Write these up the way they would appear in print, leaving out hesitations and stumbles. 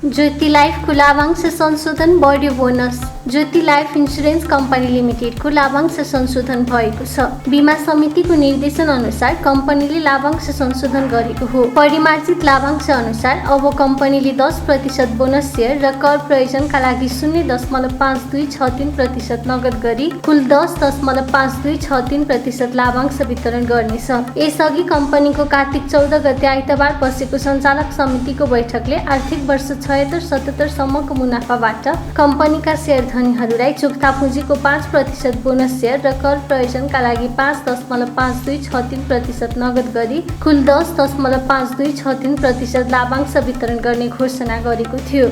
ज्योति लाइफको लाभांश संशोधन बढ्यो बोनस। ज्योति लाइफ इन्सुरेन्स कम्पनी लिमिटेडको लाभांश संशोधन भएको छ। बीमा समितिको निर्देशन अनुसार कम्पनीले लाभांश संशोधन गरेको हो। परिमार्जित लाभांश अनुसार अब कम्पनीले 10% बोनस शेयर र कर प्रयोजनका लागि 0.5263% नगद गरी कुल 10.5263% लाभांश वितरण गर्नेछ। यसअघि कम्पनीको कार्तिक 14 गते आइतबार बसेको सञ्चालक समितिको बैठकले आर्थिक वर्ष 76-77 सम्मको मुनाफाबाट कम्पनीका शेयरधनीहरूलाई चुक्ता पुँजीको 5% बोनस शेयर र कर प्रयोजनका लागि 5.5263% नगद गरी कुल 10.5263% लाभांश वितरण गर्ने घोषणा गरेको थियो।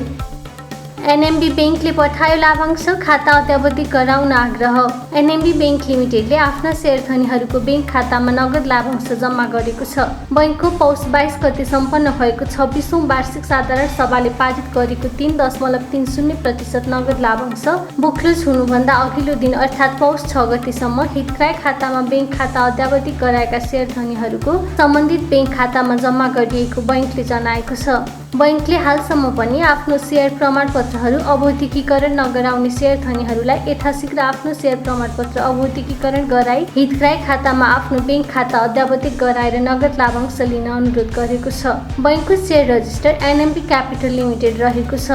एनएमबी बैंकले पठायो लाभांश खाता अद्यावधिक गराउन आग्रह। एनएमबी बैंक लिमिटेडले आफ्ना शेयरधनीहरूको बैंक खातामा नगद लाभांश जम्मा गरेको छ। बैंकको पौष 22 गते सम्पन्न भएको 26औं वार्षिक साधारण सभाले पारित गरेको 3.30% नगद लाभांश बुक्लुज हुनुभन्दा अघिल्लो दिन अर्थात् पौष 6 गतेसम्म हितग्राही खातामा बैंक खाता अद्यावधिक गराएका शेयरधनीहरूको सम्बन्धित बैंक खातामा जम्मा गरिएको बैंकले जनाएको छ। बैंकले हालसम्म पनि आफ्नो शेयर प्रमाणपत्रहरू अभौतिकीकरण नगराउने शेयरधनीहरूलाई यथाशीघ्र आफ्नो शेयर प्रमाणपत्र अभौतिकीकरण गराई हितग्राही खातामा आफ्नो बैंक खाता अद्यावधिक गराएर नगद लाभांश लिन अनुरोध गरेको छ। बैंकको share register NMB capital limited रहेको छ।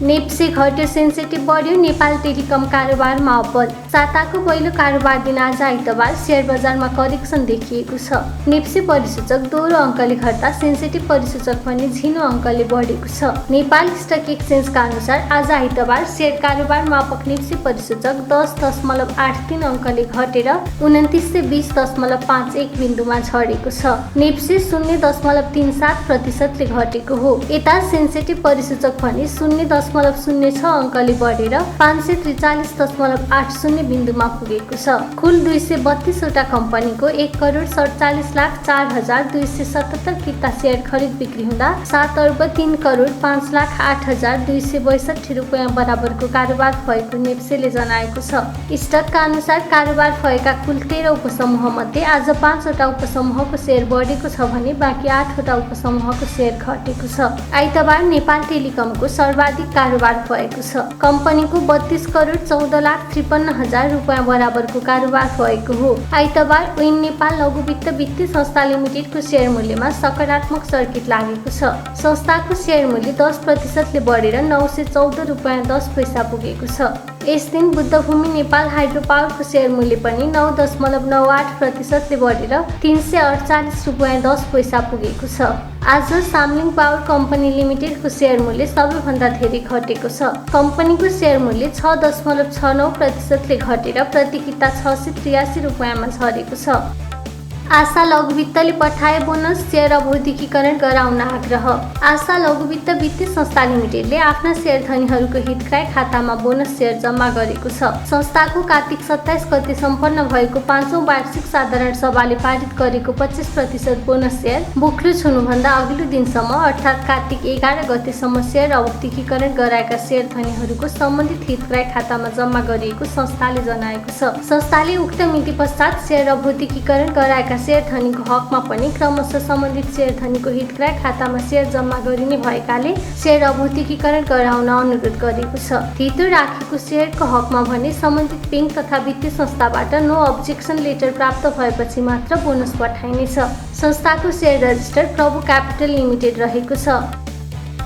नेप्से घट्यो सेन्सेटिभ बढ्यो नेपाल टेलिकम कारोबारमा अब्बल। साताको पहिलो कारोबार दिन आज आइतबार शेयर बजारमा करेक्सन देखिएको छ। नेप्से परिसूचक दोहोरो अङ्कले घट्दा सेन्सेटिभ परिसूचक पनि झिनो अङ्कले बढेको छ। नेपाल स्टक एक्सचेन्जका अनुसार आज आइतबार शेयर कारोबार मापक नेप्से परिसूचक 10.83 अङ्कले घटेर 2920.51 बिन्दुमा झरेको छ। नेप्से 0.37%ले घटेको हो। यता सेन्सेटिभ परिसूचक पनि 0.06 अङ्कले बढेर 543.80 बिन्दुमा पुगेको छ। कुल 232 वटा कम्पनीको 1,47,04,277 किता शेयर खरिद बिक्री हुँदा 7,03,05,08,262 रुपियाँ बराबरको कारोबार भएको नेप्सेले जनाएको छ। स्टकका अनुसार कारोबार भएका कुल 13 उपसमूह मध्ये आज 5 वटा उपसमूहको शेयर बढेको छ भने बाँकी 8 वटा उपसमूहको शेयर घटेको छ। आइतबार नेपाल टेलिकमको सर्वाधिक कारोबार भएको छ। कम्पनीको 32,14,53,000 रुपियाँ बराबरको कारोबार भएको हो। आइतबार विन नेपाल लघुवित्त वित्तीय संस्था लिमिटेडको शेयर मूल्यमा सकारात्मक सर्किट लागेको छ। संस्थाको शेयर मूल्य 10%ले बढेर 914 रुपियाँ 10 पैसा पुगेको छ। यस दिन बुद्धभूमि नेपाल हाइड्रो पावरको शेयर मूल्य पनि 9.98%ले बढेर 348 रुपियाँ 10 पैसा पुगेको छ। आज सामलिङ पावर कम्पनी लिमिटेडको शेयर मूल्य सबैभन्दा धेरै घटेको छ। कम्पनीको शेयर मूल्य 6.69%ले घटेर प्रति किता 683 रुपियाँमा झरेको छ। आशा लघुवित्तले पठाए बोनस शेयर अभौतिकीकरण गराउन आग्रह। आशा लघुवित्त वित्तीय संस्था लिमिटेडले आफ्ना शेयरधनीहरूको हितग्राही खातामा बोनस शेयर जम्मा गरेको छ। संस्थाको कार्तिक 27 गते सम्पन्न भएको 5औं वार्षिक साधारण सभाले पारित गरेको 25% बोनस शेयर बुक्लुज हुनुभन्दा अघिल्लो दिनसम्म अर्थात् कार्तिक 11 गतेसम्म शेयर अभौतिकीकरण गराएका शेयरधनीहरूको सम्बन्धित हितग्राही खातामा जम्मा गरिएको संस्थाले जनाएको छ। संस्थाले उक्त मिति पश्चात शेयर अभौतिकीकरण गराएका शेयरधनीको हकमा पनि क्रमशः सम्बन्धित शेयरधनीको हितग्राही खातामा शेयर जम्मा गरिने भएकाले शेयर अभौतिकीकरण गराउन अनुरोध गरेको छ। धितो राखेको शेयरको हकमा भने सम्बन्धित बैंक तथा वित्तीय संस्थाबाट नो अब्जेक्सन लेटर प्राप्त भएपछि मात्र बोनस पठाइनेछ। संस्थाको शेयर रजिस्टर प्रभु क्यापिटल लिमिटेड रहेको छ।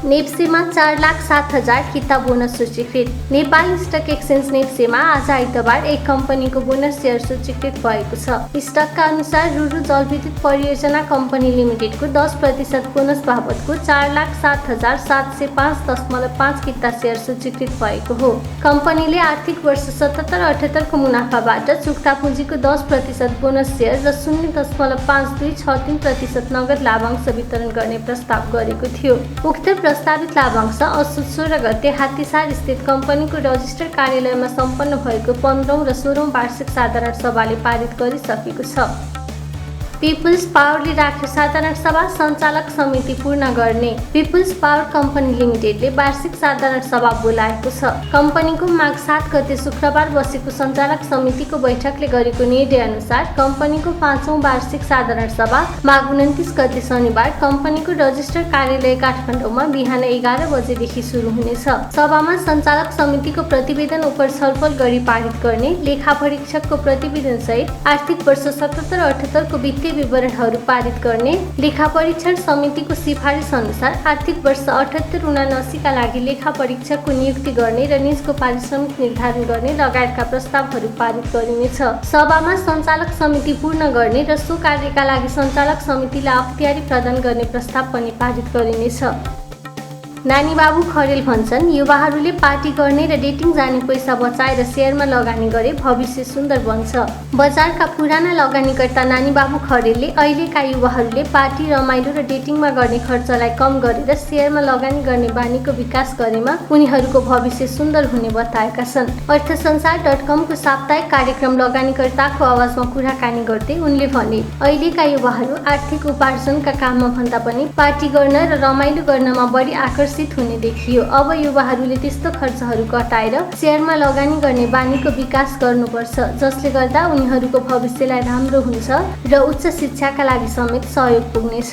नेप्सेमा 4,07,000 किता बोनस सूचीकृत। नेपाल स्टक एक्सचेन्ज नेप्सेमा आज आइतबार एक कम्पनीको बोनस शेयर सूचीकृत भएको छ। स्टकका अनुसार रुरु जलविद्युत परियोजना कम्पनी लिमिटेडको 10% बोनस बाबतको 4,07,705.5 किता शेयर सूचीकृत भएको हो। कम्पनीले आर्थिक वर्ष 77-78 को मुनाफाबाट चुक्ता पुँजीको 10% बोनस शेयर र 0.5263% नगद लाभांश वितरण गर्ने प्रस्ताव गरेको थियो। उक्त प्रस्तावित लाभांश असोज 16 गते हात्तीसार स्थित कम्पनीको रजिस्टर कार्यालयमा सम्पन्न भएको 15औं र 16औं वार्षिक साधारण सभाले पारित गरिसकेको छ। पिपुल्स पावरले राख्यो साधारण सभा सञ्चालक समिति पूर्ण गर्ने। पिपुल्स पावर कम्पनी लिमिटेडले वार्षिक साधारण सभा बोलाएको छ। कम्पनीको माघ 7 गते शुक्रबार बसेको सञ्चालक समितिको बैठकले गरेको निर्णय अनुसार कम्पनीको 5औं वार्षिक साधारण सभा माघ 29 गते शनिबार कम्पनीको रजिस्टर कार्यालय काठमाडौँमा बिहान 11 बजेदेखि सुरु हुनेछ। सभामा सञ्चालक समितिको प्रतिवेदन उप छलफल गरी पारित गर्ने, लेखा परीक्षकको प्रतिवेदन सहित आर्थिक वर्ष 77-78 को वित्तीय विवरणहरू पारित गर्ने, लेखा परीक्षण समितिको सिफारिस अनुसार आर्थिक वर्ष 78-79 का लागि लेखा परीक्षकको नियुक्ति गर्ने र निजको पारिश्रमिक निर्धारण गर्ने लगायतका प्रस्तावहरू पारित गरिनेछ। सभामा सञ्चालक समिति पूर्ण गर्ने र सो कार्यका लागि सञ्चालक समितिलाई अख्तियारी प्रदान गर्ने प्रस्ताव पनि पारित गरिनेछ। नानी बाबु खरेल भन्छन्, युवाहरूले पार्टी गर्ने र डेटिङ जाने पैसा बचाएर सेयरमा लगानी गरे भविष्य सुन्दर बन्छ। बजारका पुराना लगानीकर्ता नानी बाबु खरेलले अहिलेका युवाहरूले पार्टी, रमाइलो र डेटिङमा गर्ने खर्चलाई कम गरेर सेयरमा लगानी गर्ने बानीको विकास गरेमा उनीहरूको भविष्य सुन्दर हुने बताएका छन्। अर्थसंसार.com को साप्ताहिक कार्यक्रम लगानीकर्ताको आवाजमा कुराकानी गर्दै उनले भने, अहिलेका युवाहरू आर्थिक उपार्जनका काममा भन्दा पनि पार्टी गर्न र रमाइलो गर्नमा बढी आकर्षित हुने देखियो। अब युवाहरूले त्यस्तो खर्चहरू घटाएर सेयरमा लगानी गर्ने बानीको विकास गर्नुपर्छ, जसले गर्दा उनीहरूको भविष्यलाई राम्रो हुन्छ र उच्च शिक्षाका लागि समेत सहयोग पुग्नेछ।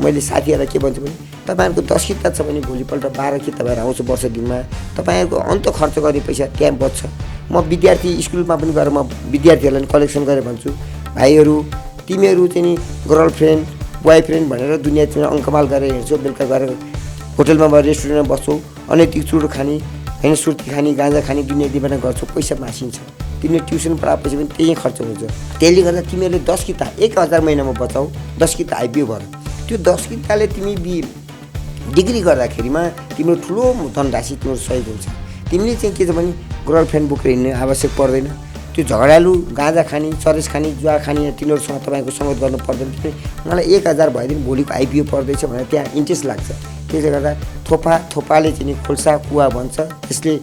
मैले साथीहरूलाई के भन्छु भने, तपाईँहरूको 10 किताब छ भने भोलिपल्ट 12 किताबहरू आउँछ वर्ष दिनमा, तपाईँहरूको अन्त खर्च गर्ने पैसा त्यहाँ बच्छ। म विद्यार्थी स्कुलमा पनि गएर म विद्यार्थीहरूलाई कलेक्सन गरेर भन्छु, भाइहरू तिमीहरू चाहिँ नि गर्लफ्रेन्ड बोयफ्रेन्ड भनेर दुनियाँ तिमीहरू अङ्कमाल गरेर हिँड्छौ, बेलुका गएर होटलमा गएर रेस्टुरेन्टमा बस्छौ, अनैतिक चुरो खाने होइन, सुर्ती खाने, गाँजा खाने, दुनियाँ दिमाग गर्छौ, पैसा मासिन्छ। तिमीले ट्युसन पढाए पैसा पनि त्यही खर्च हुन्छ। त्यसले गर्दा तिमीहरूले 10 किता 1000 महिनामा बचाऊ, 10 किता आइपिओ भर। त्यो 10 किताले तिमी डिग्री गर्दाखेरिमा तिम्रो ठुलो धनराशि तिम्रो सहयोग हुन्छ। तिमीले चाहिँ के छ भने गर्लफ्रेन्ड बोकेर हिँड्ने आवश्यक पर्दैन। त्यो झगडालु, गाँजा खाने, चरेस खाने, जुवा खाने तिनीहरूसँग तपाईँको सङ्गत गर्नु पर्दैन। मलाई 1000 भएदेखि भोलिको आइपिओ पर्दैछ भनेर त्यहाँ इन्ट्रेस्ट लाग्छ। त्यसले गर्दा थोपाले चाहिँ खोल्सा कुवा भन्छ, त्यसले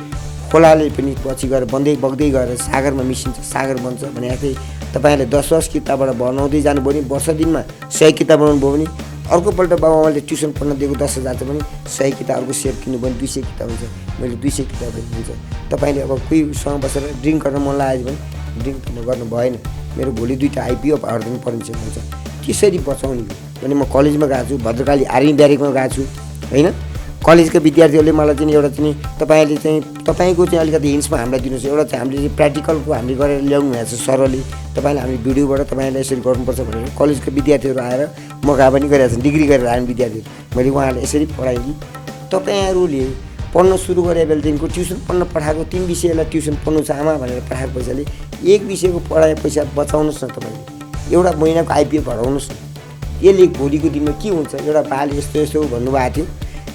खोलाले पनि पछि गएर बग्दै गएर सागरमा मिसिन्छ, सागर बन्छ भने चाहिँ तपाईँहरूले 10 किताबबाट बनाउँदै जानुभयो भने वर्ष दिनमा 100 किताब बनाउनु भयो भने अर्कोपल्ट बाबाआमाले ट्युसन पढ्न दिएको 10,000 छ भने 100 किताब अर्को सेयर किन्नु भने 200 किताब हुन्छ। मैले 200 किताब हुन्छ। तपाईँले अब कोहीसँग बसेर ड्रिङ्क गर्न मन लाग्यो भने ड्रिङ्क गर्नु भएन, मेरो भोलि 2टा आइपिओ हर्दिनु पर्ने हुन्छ। त्यसरी बचाउने भने म कलेजमा गएको छु, भद्रकाली आर्मी ब्यारेकमा गएको छु होइन। कलेजका विद्यार्थीहरूले मलाई चाहिँ एउटा चाहिँ तपाईँले चाहिँ तपाईँको चाहिँ अलिकति हिन्ट्समा हामीलाई दिनुहोस्। एउटा चाहिँ हामीले प्र्याक्टिकलको हामीले गरेर ल्याउनु भएको छ सरले, तपाईँले हामीले भिडियोबाट तपाईँले यसरी गर्नुपर्छ भनेर कलेजका विद्यार्थीहरू आएर मगा पनि गरिरहेको छन्, डिग्री गरेर आउने विद्यार्थीहरू। मैले उहाँहरूलाई यसरी पढाएँ कि तपाईँहरूले पढ्न सुरु गरे बेलादेखिको ट्युसन पढ्न पठाएको 3 विषयलाई ट्युसन पढ्नु छ आमा भनेर पठाएको पैसाले 1 विषयको पढाए पैसा बचाउनुहोस् न। तपाईँले एउटा महिनाको आइपिओ भराउनुहोस् न। यसले भोलिको दिनमा के हुन्छ, एउटा बाले यस्तो यस्तो भन्नुभएको थियो,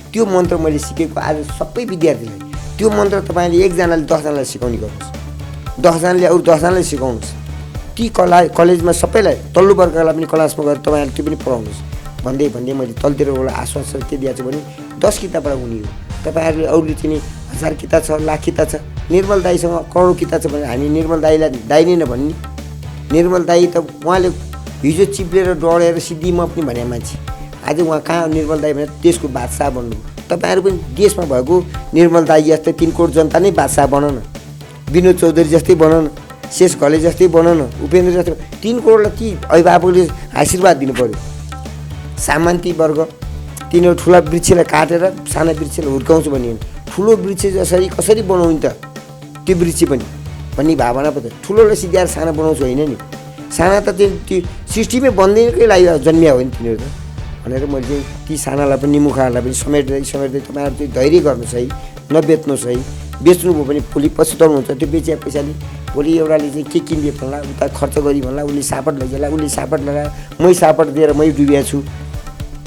त्यो मन्त्र मैले सिकेको आज सबै विद्यार्थीलाई त्यो मन्त्र तपाईँले एकजनाले 10 जनालाई सिकाउने गर्नुहोस्, 10 जनाले अरू 10 जनालाई सिकाउनुहोस्। ती कलेजमा सबैलाई तल्लो वर्गलाई पनि क्लासमा गएर तपाईँहरूले त्यो पनि पढाउनुहोस् भन्दै मैले तलतिर एउटा आश्वासन के दिएको छु भने 10 किताबबाट हुने हो। तपाईँहरूले अरूले चाहिँ 1000 किताब छ, लाख किताब छ, निर्मल दाईसँग करोड किताब छ भने हामी निर्मल दाईलाई दाई नै नभन्ने। निर्मल दाई त उहाँले हिजो चिप्लेर डढेर सिद्धिमा पनि भने मान्छे, आज उहाँ कहाँ निर्मल दाई भनेर देशको बादशाह बन्नु। तपाईँहरू पनि देशमा भएको निर्मल दाई जस्तै 3 करोड जनता नै बादशाह बनाउन, विनोद चौधरी जस्तै बनाउन, शेष घले जस्तै बनाउन, उपेन्द्र जस्तै 3 करोडलाई ती अभिभावकले आशीर्वाद दिनु पर्यो। सामन्ती वर्ग तिनीहरू ठुला वृक्षलाई काटेर साना वृक्षलाई हुर्काउँछु भने ठुलो वृक्ष जसरी कसरी बनाउने त त्यो वृक्ष पनि भन्ने भावना पो त। ठुलोलाई सिध्याएर साना बनाउँछु होइन नि, साना त त्यो सृष्टिमै बन्दैकै लागि जन्मिया हो नि तिनीहरू त भनेर मैले चाहिँ ती सानालाई पनि निमुखाहरूलाई पनि समेट्दै तपाईँहरू चाहिँ धैर्य गर्नुहोस् है, नबेच्नुहोस् है। बेच्नुभयो भने भोलि पछुताउनुहुन्छ। त्यो बेचिया पैसाले भोलि एउटाले चाहिँ के किनिदिए भन्ला, उता खर्च गरी भन्ला, उसले सापट लैजाला, उसले सापट लगा, मै सापट दिएर मै डुबिया छु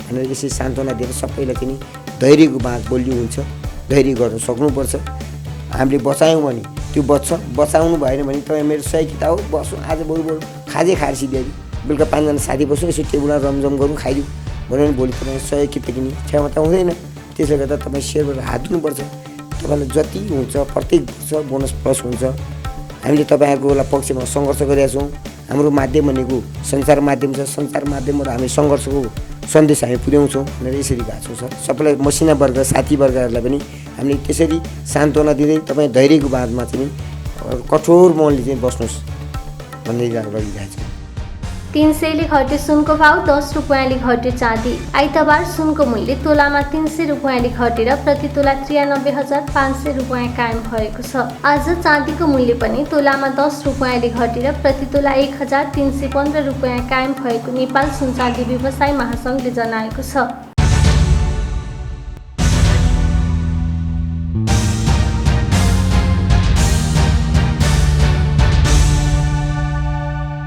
भनेर यसरी सान्त्वना दिएर सबैलाई चाहिँ धैर्यको बात बोल्नु हुन्छ। धैर्य गर्न सक्नुपर्छ। हामीले बचायौँ भने त्यो बचाउनु भएन भने तपाईँ मेरो 100 किताब हो बस्नु, आज बरु खाजै खाएर सिध्यादि बेलुका 5 जना साथी बस्नु, यसो टेबुलमा रमझम गरौँ खाइदिउँ भन्यो भने भोलि तपाईँ 100 किताब किन्ने क्षमता हुँदैन। त्यसले गर्दा तपाईँ सेयरबाट हात दिनुपर्छ। तपाईँलाई जति हुन्छ प्रत्येक वर्ष बोनस प्लस हुन्छ। हामीले तपाईँहरूको पक्षमा सङ्घर्ष गरेका छौँ। हाम्रो माध्यम भनेको सञ्चार माध्यम छ। सञ्चार माध्यमबाट हामी सङ्घर्षको सन्देश हामी पुर्याउँछौँ भनेर यसरी गएको छौँ सर। सबैलाई मसिना वर्ग साथीवर्गहरूलाई पनि हामीले त्यसरी सान्त्वना दिँदै तपाईँ धैर्यको बादमा चाहिँ कठोर मनले चाहिँ बस्नुहोस् भन्ने लगिरहेको छ। 300ले घट्यो सुनको भाव, 10 रुपियाँले घट्यो चाँदी। आइतबार सुनको मूल्य तोलामा 300 रुपियाँले घटेर प्रति तोला 93,500 रुपियाँ कायम भएको छ। आज चाँदीको मूल्य पनि तोलामा 10 रुपियाँले घटेर प्रति तोला 1,315 रुपियाँ कायम भएको नेपाल सुन चाँदी व्यवसाय महासङ्घले जनाएको छ।